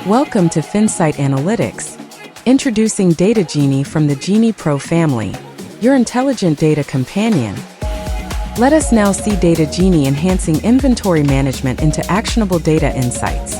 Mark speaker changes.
Speaker 1: Welcome to Finsight Analytics. Introducing Data Genie from the Genieepro family, your intelligent data companion. Let us now see Data Genie enhancing inventory management into actionable data insights.